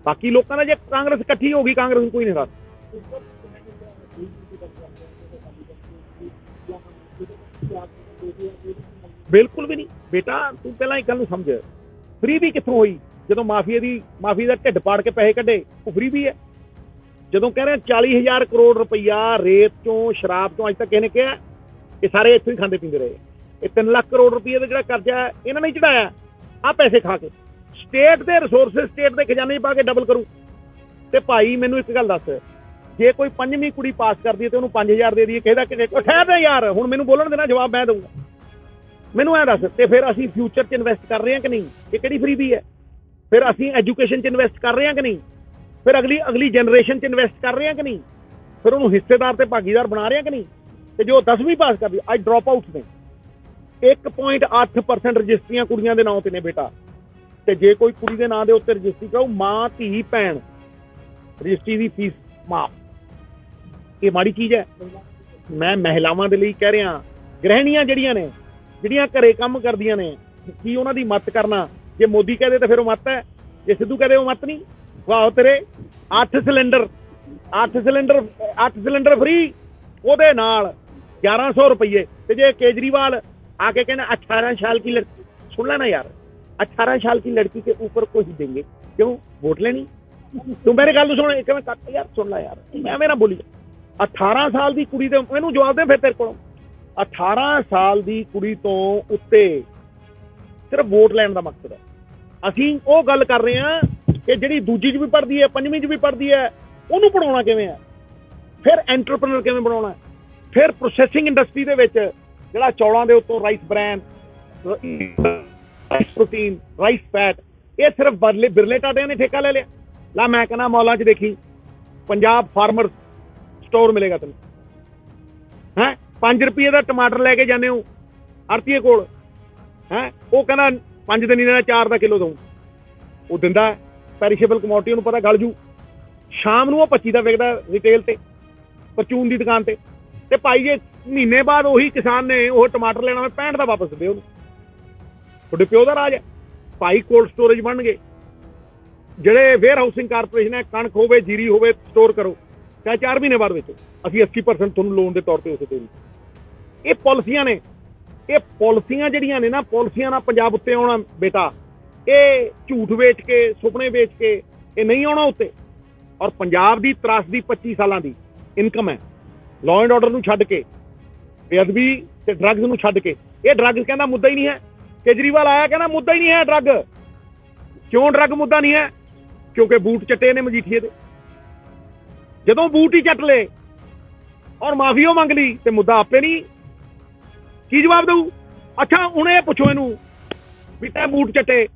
ਬਾਕੀ ਲੋਕਾਂ ਦਾ ਜੇ ਕਾਂਗਰਸ ਇਕੱਠੀ ਹੋ ਗਈ, ਕਾਂਗਰਸ ਨੂੰ ਕੋਈ ਨਹੀਂ ਹਰਾ। ਬਿਲਕੁਲ ਵੀ ਨਹੀਂ ਬੇਟਾ, ਤੂੰ ਪਹਿਲਾਂ ਇੱਕ ਗੱਲ ਨੂੰ ਸਮਝ, ਫ੍ਰੀ ਵੀ ਕਿੱਥੋਂ ਹੋਈ? ਜਦੋਂ ਮਾਫੀ ਦਾ ਢਿੱਡ ਪਾੜ ਕੇ ਪੈਸੇ ਕੱਢੇ, ਉਹ ਫ੍ਰੀ ਵੀ ਹੈ। ਜਦੋਂ ਕਹਿ ਰਹੇ 40,000 ਕਰੋੜ ਰੁਪਈਆ ਰੇਤ ਚੋਂ, ਸ਼ਰਾਬ ਤੋਂ, ਅੱਜ ਤੱਕ ਕਿਸੇ ਨੇ ਕਿਹਾ? ਇਹ ਸਾਰੇ ਇੱਥੋਂ ਹੀ ਖਾਂਦੇ ਪੀਂਦੇ ਰਹੇ। ਇਹ 3 ਲੱਖ ਕਰੋੜ ਰੁਪਈਏ ਦਾ ਜਿਹੜਾ ਕਰਜ਼ਾ ਇਹਨਾਂ ਨੇ ਚੜਾਇਆ, ਆ ਪੈਸੇ ਖਾ ਕੇ ਸਟੇਟ ਦੇ ਰਿਸੋਰਸਿਸ ਸਟੇਟ ਦੇ ਖਜ਼ਾਨੇ 'ਚ ਪਾ ਕੇ ਡਬਲ ਕਰੂ। ਤੇ ਭਾਈ ਮੈਨੂੰ ਇੱਕ ਗੱਲ ਦੱਸ, ਜੇ ਕੋਈ 5ਵੀਂ ਕੁੜੀ ਪਾਸ ਕਰਦੀ ਹੈ ਤੇ ਉਹਨੂੰ 5000 ਦੇ ਦਈਏ, ਕਿਹਦਾ ਕਿ ਠਹਿਰ ਦੇ ਯਾਰ, ਹੁਣ ਮੈਨੂੰ ਬੋਲਣ ਦੇਣਾ, ਜਵਾਬ ਮੈਂ ਦਊਂਗਾ। ਮੈਨੂੰ ਐ ਦੱਸ, ਤੇ ਫਿਰ ਅਸੀਂ ਫਿਊਚਰ 'ਚ ਇਨਵੈਸਟ ਕਰ ਰਹੇ ਹਾਂ ਕਿ ਨਹੀਂ? ਇਹ ਕਿਹੜੀ ਫਰੀਬੀ ਹੈ? ਫਿਰ ਅਸੀਂ ਐਜੂਕੇਸ਼ਨ 'ਚ ਇਨਵੈਸਟ ਕਰ ਰਹੇ ਹਾਂ ਕਿ ਨਹੀਂ? ਫਿਰ ਅਗਲੀ ਜਨਰੇਸ਼ਨ 'ਚ ਇਨਵੈਸਟ ਕਰ ਰਹੇ ਹਾਂ ਕਿ ਨਹੀਂ? ਫਿਰ ਉਹਨੂੰ ਹਿੱਸੇਦਾਰ ਤੇ ਭਾਗੀਦਾਰ ਬਣਾ ਰਹੇ ਹਾਂ ਕਿ ਨਹੀਂ? ਤੇ ਜੋ 10ਵੀਂ ਪਾਸ ਕਰਦੀ, ਅੱਜ ਡ੍ਰੌਪ ਆਊਟਸ ਨੇ 1.8% ਰਜਿਸਟਰੀਆਂ ਕੁੜੀਆਂ ਦੇ ਨਾਂ ਤੇ ਨੇ ਬੇਟਾ। ਤੇ ਜੇ ਕੋਈ ਕੁੜੀ ਦੇ ਨਾਂ ਦੇ ਉੱਤੇ ਰਜਿਸਟਰੀ ਕਰਾਉ, ਮਾਂ ਧੀ ਭੈਣ, ਰਜਿਸਟਰੀ ਦੀ ਫੀਸ ਮਾਫ। ਇਹ ਮਾੜੀ ਚੀਜ਼ ਹੈ। ਮੈਂ ਮਹਿਲਾਵਾਂ ਦੇ ਲਈ ਕਹਿ ਰਿਹਾ, ਗ੍ਰਹਿਣੀਆਂ ਜਿਹੜੀਆਂ ਘਰੇ ਕੰਮ ਕਰਦੀਆਂ ਨੇ, ਕੀ ਉਹਨਾਂ ਦੀ ਮਦਦ ਕਰਨਾ? ਜੇ ਮੋਦੀ ਕਹਦੇ ਤਾਂ ਫਿਰ ਉਹ ਮੱਤ ਹੈ, ਜੇ ਸਿੱਧੂ ਕਹਦੇ ਉਹ ਮੱਤ ਨਹੀਂ। ਵਾਹ ਤੇਰੇ 8 ਸਿਲੰਡਰ ਫ੍ਰੀ, ਉਹਦੇ ਨਾਲ 1100 ਰੁਪਏ। ਤੇ ਜੇ ਕੇਜਰੀਵਾਲ आके कहना 18 साल की लड़की, सुन लेना यार, 18 साल की लड़की के ऊपर को ही देंगे, क्यों? वोट लेनी? तू मेरे गल सुन, एक यार सुन ला यार, मैं मेरा बोली 18 साल की कुड़ी, मैनू जवाब दे फिर तेरे को। 18 साल की कुड़ी तो उत्ते सिर्फ वोट लैन का मकसद है। असीं वो गल कर रहे हैं कि जिहड़ी दूजी च भी पढ़दी है, 5वीं च भी पढ़दी है, ਉਹਨੂੰ ਪੜਾਉਣਾ ਕਿਵੇਂ ਹੈ? ਫਿਰ ਐਂਟਰਪ੍ਰੈਨਰ ਕਿਵੇਂ ਬਣਾਉਣਾ? ਫਿਰ ਪ੍ਰੋਸੈਸਿੰਗ ਇੰਡਸਟਰੀ ਦੇ ਵਿੱਚ ਜਿਹੜਾ ਚੌਲਾਂ ਦੇ ਉੱਤੋਂ rice bran, rice protein, rice fat, ਇਹ ਸਿਰਫ ਬਿਰਲੇ ਟਾਟਿਆਂ ਨੇ ਠੇਕਾ ਲੈ ਲਿਆ। ਲਾ ਮੈਂ ਕਹਿੰਦਾ ਮੌਲਾਂ 'ਚ ਦੇਖੀ, ਪੰਜਾਬ ਫਾਰਮਰ ਸਟੋਰ ਮਿਲੇਗਾ ਤੈਨੂੰ। ਹੈਂ 5 ਰੁਪਏ ਦਾ ਟਮਾਟਰ ਲੈ ਕੇ ਜਾਂਦੇ ਹੋ ਆੜਤੀਏ ਕੋਲ, ਹੈਂ ਉਹ ਕਹਿੰਦਾ 5 ਦਿਨ ਹੀ ਦੇਣਾ, 4 ਦਾ ਕਿਲੋ ਦਊਂ। ਉਹ ਦਿੰਦਾ ਪੈਰੀਸ਼ੇਬਲ ਕਮੋਡਿਟੀ, ਉਹਨੂੰ ਪਤਾ ਗਲ ਜੂ। ਸ਼ਾਮ ਨੂੰ ਉਹ 25 ਦਾ ਵਿਕਦਾ ਰਿਟੇਲ ਤੇ, ਪਰਚੂਨ ਦੀ ਦੁਕਾਨ ਤੇ। ਤੇ ਭਾਈ ਜੇ ਮਹੀਨੇ ਬਾਅਦ ਉਹੀ ਕਿਸਾਨ ਨੇ ਉਹ ਟਮਾਟਰ ਲੈਣਾ, ਮੈਂ 65 ਦਾ ਵਾਪਸ ਦੇ ਉਹਨੂੰ। ਤੁਹਾਡੇ ਪਿਓ ਦਾ ਰਾਜ ਹੈ ਭਾਈ। ਕੋਲਡ ਸਟੋਰੇਜ ਬਣਨਗੇ, ਜਿਹੜੇ ਵੇਅਰ ਹਾਊਸਿੰਗ ਕਾਰਪੋਰੇਸ਼ਨ ਹੈ, ਕਣਕ ਹੋਵੇ, ਜੀਰੀ ਹੋਵੇ, ਸਟੋਰ ਕਰੋ, ਚਾਹੇ 4 ਮਹੀਨੇ ਬਾਅਦ ਵਿੱਚ ਅਸੀਂ 80% ਤੁਹਾਨੂੰ ਲੋਨ ਦੇ ਤੌਰ ਤੇ ਉਸੇ ਦੇਣੀ। ਇਹ ਪਾਲਿਸੀਆਂ ਨੇ, ਇਹ ਪਾਲਿਸੀਆਂ ਜਿਹੜੀਆਂ ਨੇ ਨਾ, ਪਾਲਿਸੀਆਂ ਨਾਲ ਪੰਜਾਬ ਉੱਤੇ ਆਉਣਾ ਬੇਟਾ। ਇਹ ਝੂਠ ਵੇਚ ਕੇ, ਸੁਪਨੇ ਵੇਚ ਕੇ ਇਹ ਨਹੀਂ ਆਉਣਾ ਉੱਤੇ। ਔਰ ਪੰਜਾਬ ਦੀ ਤਰਾਸਦੀ 25 ਸਾਲਾਂ ਦੀ ਇਨਕਮ ਹੈ, ਲਾਅ ਐਂਡ ਆਰਡਰ ਨੂੰ ਛੱਡ ਕੇ, ਬੇਅਦਬੀ ਤੇ ਡਰੱਗਸ ਨੂੰ ਛੱਡ ਕੇ। ਇਹ ਡਰੱਗਸ ਕਹਿੰਦਾ ਮੁੱਦਾ ਹੀ ਨਹੀਂ ਹੈ। ਕੇਜਰੀਵਾਲ ਆਇਆ ਕਹਿੰਦਾ ਮੁੱਦਾ ਹੀ ਨਹੀਂ ਹੈ ਡਰੱਗ। ਕਿਉਂ ਡਰੱਗ ਮੁੱਦਾ ਨਹੀਂ ਹੈ? ਕਿਉਂਕਿ ਬੂਟ ਚੱਟੇ ਨੇ ਮਜੀਠੀਏ ਦੇ। ਜਦੋਂ ਬੂਟ ਹੀ ਚੱਟ ਲਏ ਔਰ ਮਾਫੀ ਉਹ ਮੰਗ ਲਈ ਤੇ ਮੁੱਦਾ ਆਪੇ ਨਹੀਂ। ਕੀ ਜਵਾਬ ਦਊ? ਅੱਛਾ ਹੁਣ ਇਹ ਪੁੱਛੋ ਇਹਨੂੰ ਵੀ ਤੈਂ ਬੂਟ ਚੱਟੇ,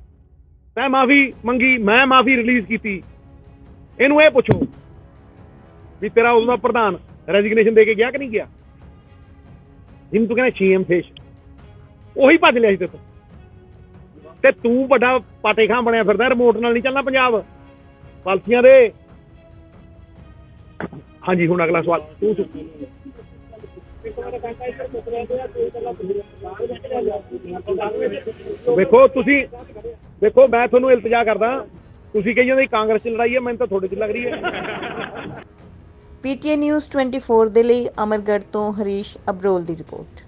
ਤੈਂ ਮਾਫੀ ਮੰਗੀ, ਮੈਂ ਮਾਫੀ ਰਿਲੀਜ਼ ਕੀਤੀ। ਇਹਨੂੰ ਇਹ ਪੁੱਛੋ ਵੀ ਤੇਰਾ ਉਦੋਂ ਦਾ ਪ੍ਰਧਾਨ ਰੈਜ਼ਿਗਨੇਸ਼ਨ ਦੇ ਕੇ ਗਿਆ ਕਿ ਨਹੀਂ ਗਿਆ? ਜਿਹਨੂੰ ਤੂੰ ਕਹਿੰਦਾ ਸੀਐਮ ਫੇਸ, ਉਹੀ ਭੱਜ ਲਿਆ ਸੀ ਤੇ ਤੂੰ। ਤੇ ਤੂੰ ਵੱਡਾ ਪਾਟੇ ਖਾਂ ਬਣਿਆ ਫਿਰਦਾ, ਰਿਮੋਟ ਨਾਲ ਨਹੀਂ ਚੱਲਣਾ ਪੰਜਾਬ ਪਾਲਸੀਆਂ ਦੇ। ਹਾਂਜੀ ਹੁਣ ਅਗਲਾ ਸਵਾਲ ਤੂੰ ਵੇਖੋ। ਤੁਸੀਂ ਵੇਖੋ, ਮੈਂ ਤੁਹਾਨੂੰ ਇਲਤਜਾ ਕਰਦਾ, ਤੁਸੀਂ ਕਹੀ ਜਾਂਦੇ ਕਾਂਗਰਸ 'ਚ ਲੜਾਈ ਹੈ, ਮੈਨੂੰ ਤਾਂ ਤੁਹਾਡੇ 'ਚ ਲੱਗ ਰਹੀ ਹੈ। PTN News 24 ਦੇ ਲਈ ਅਮਰਗੜ੍ਹ ਤੋਂ ਹਰੀਸ਼ ਅਬਰੋਲ ਦੀ ਰਿਪੋਰਟ।